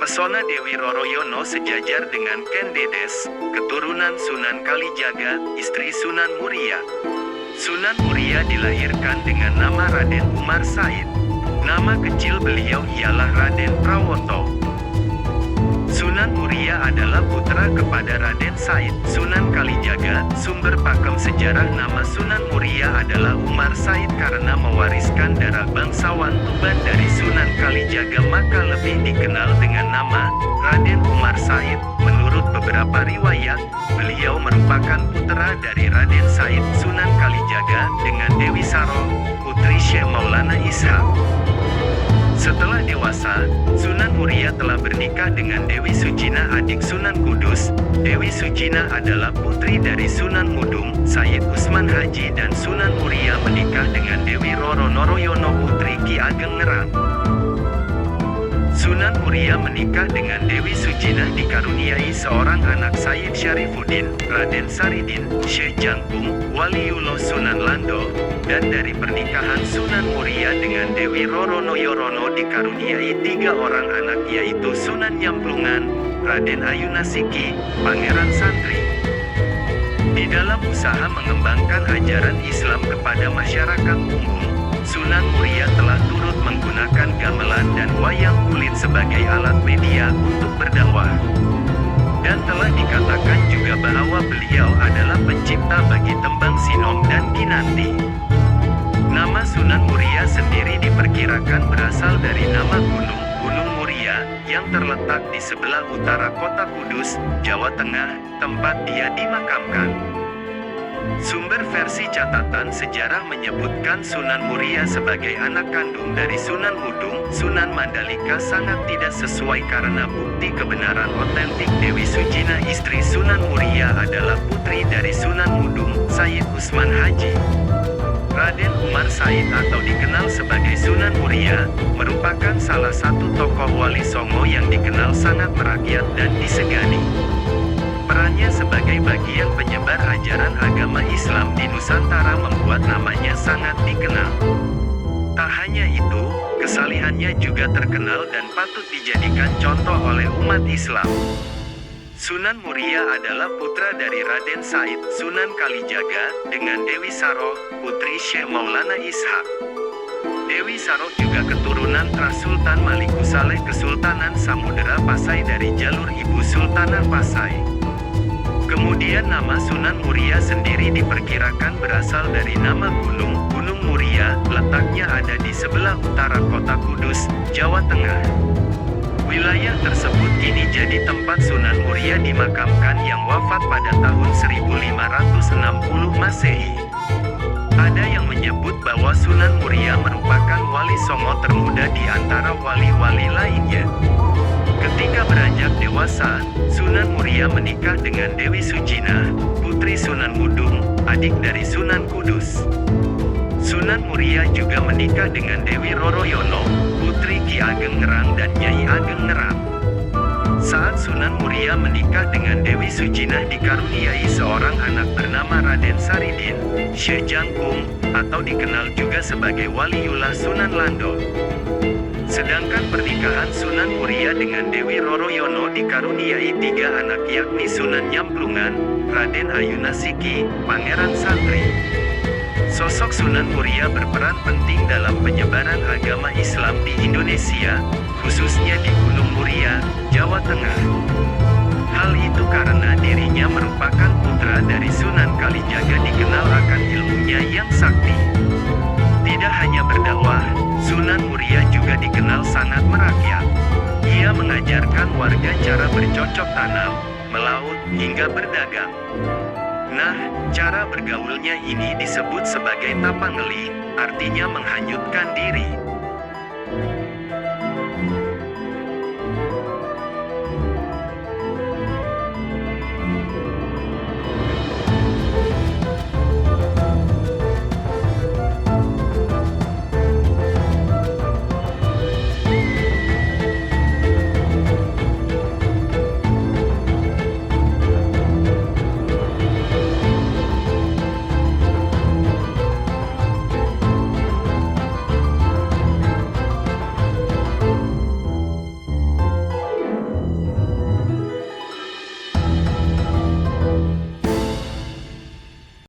Pesona Dewi Roroyono sejajar dengan Ken Dedes, keturunan Sunan Kalijaga, istri Sunan Muria. Sunan Muria dilahirkan dengan nama Raden Umar Said. Nama kecil beliau ialah Raden Prawoto. Sunan Muria adalah putra kepada Raden Said. Sunan Kalijaga, sumber pakem sejarah nama Sunan Muria adalah Umar Said karena mewariskan darah bangsawan Tuban dari Sunan Kalijaga maka lebih dikenal dengan nama Raden Umar Said. Menurut beberapa riwayat, beliau merupakan putra dari Raden Said Sunan Kalijaga dengan Dewi Saro, putri Syekh Maulana Ishaq. Setelah dewasa, Sunan Muria telah bernikah dengan Dewi Sujina adik Sunan Kudus. Dewi Sujina adalah putri dari Sunan Mudung, Sayyid Usman Haji dan Sunan Muria menikah dengan Dewi Roro Noroyono putri Ki Ageng Ngerang. Sunan Muria menikah dengan Dewi Sujina dikaruniai seorang anak Sayyid Syarifuddin, Raden Saridin, Syekh Jangkung, Waliullah Sunan Lando, dan dari pernikahan Sunan Muria dengan Dewi Roro Noyorono dikaruniai 3 orang anak yaitu Sunan Nyamplungan, Raden Ayunasiki, Pangeran Santri. Di dalam usaha mengembangkan ajaran Islam kepada masyarakat umum, Sunan Muria telah turut menggunakan gamelan dan wayang kulit sebagai alat media untuk berdakwah. Dan telah dikatakan juga bahwa beliau adalah pencipta bagi tembang sinom dan kinanti. Nama Sunan Muria sendiri diperkirakan berasal dari nama Gunung Muria, yang terletak di sebelah utara kota Kudus, Jawa Tengah, tempat dia dimakamkan. Sumber versi catatan sejarah menyebutkan Sunan Muria sebagai anak kandung dari Sunan Mudung, Sunan Mandalika sangat tidak sesuai karena bukti kebenaran otentik Dewi Sujina istri Sunan Muria adalah putri dari Sunan Mudung, Sayyid Usman Haji. Raden Umar Said atau dikenal sebagai Sunan Muria, merupakan salah satu tokoh Wali Songo yang dikenal sangat merakyat dan disegani. Perannya sebagai bagian penyebar ajaran agama Islam di Nusantara membuat namanya sangat dikenal. Tak hanya itu, kesalihannya juga terkenal dan patut dijadikan contoh oleh umat Islam. Sunan Muria adalah putra dari Raden Said, Sunan Kalijaga, dengan Dewi Saro, putri Syekh Maulana Ishaq. Dewi Saro juga keturunan Sultan Malikusaleh Kesultanan Samudera Pasai dari jalur ibu Sultanan Pasai. Kemudian nama Sunan Muria sendiri diperkirakan berasal dari nama Gunung Muria, letaknya ada di sebelah utara kota Kudus, Jawa Tengah. Wilayah tersebut kini jadi tempat Sunan Muria dimakamkan yang wafat pada tahun 1560 Masehi. Ada yang menyebut bahwa Sunan Muria merupakan wali Songo termuda di antara wali-wali lainnya. Ketika beranjak dewasa, Sunan Muria menikah dengan Dewi Sujina, putri Sunan Mudung, adik dari Sunan Kudus. Sunan Muria juga menikah dengan Dewi Roroyono, putri Ki Ageng Ngerang dan Nyai Ageng Ngerang. Saat Sunan Muria menikah dengan Dewi Sujina dikaruniai seorang anak bernama Raden Saridin, Syekh Jangkung, atau dikenal juga sebagai Waliullah Sunan Lando. Sedangkan pernikahan Sunan Muria dengan Dewi Roroyono dikaruniai 3 anak yakni Sunan Nyamplungan, Raden Ayunasiki, Pangeran Santri. Sosok Sunan Muria berperan penting dalam penyebaran agama Islam di Indonesia, khususnya di Gunung Muria, Jawa Tengah. Hal itu karena dirinya merupakan putra dari Sunan Kalijaga dikenal akan ilmunya yang sakti. Tidak hanya berdakwah, Sunan Muria juga dikenal sangat merakyat. Ia mengajarkan warga cara bercocok tanam, melaut, hingga berdagang. Nah, cara bergaulnya ini disebut sebagai tapangeli, artinya menghanyutkan diri.